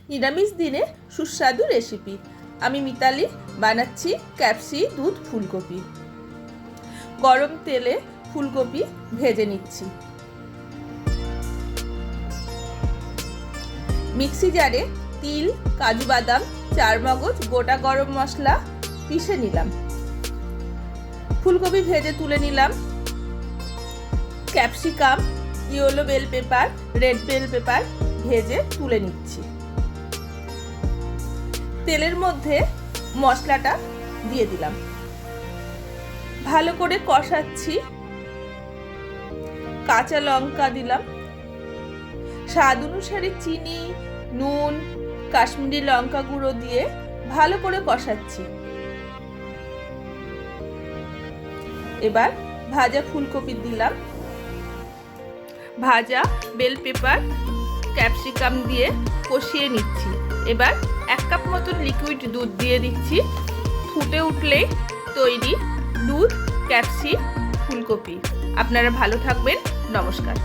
নিরামিষ দিনে সুস্বাদু রেসিপি। আমি মিতালি বানাচ্ছি ক্যাপসি দুধ ফুলকপি। গরম তেলে ফুলকপি ভেজে নিচ্ছি। মিক্সি জারে তিল, কাজু বাদাম, চারমগজ, গোটা গরম মশলা পিষে নিলাম। ফুলকপি ভেজে তুলে নিলাম। Capsicum, yellow bell pepper, red bell pepper ভেজে তুলে নিচ্ছি। তেলের মধ্যে মশলাটা দিয়ে দিলাম, ভালো করে কষাচ্ছি। কাঁচা লঙ্কা দিলাম, স্বাদ অনুসারে চিনি, নুন, কাশ্মীরি লঙ্কা গুঁড়ো দিয়ে ভালো করে কষাচ্ছি। এবার ভাজা ফুলকপি দিলাম, ভাজা বেল পেপার, ক্যাপসিকাম দিয়ে কষিয়ে নিচ্ছি। এবার 1 কাপ মতন লিকুইড দুধ দিয়ে দিচ্ছি। ফুটে উঠলেই তৈরি দুধ ক্যাপসি ফুলকপি। আপনারা ভালো থাকবেন। নমস্কার।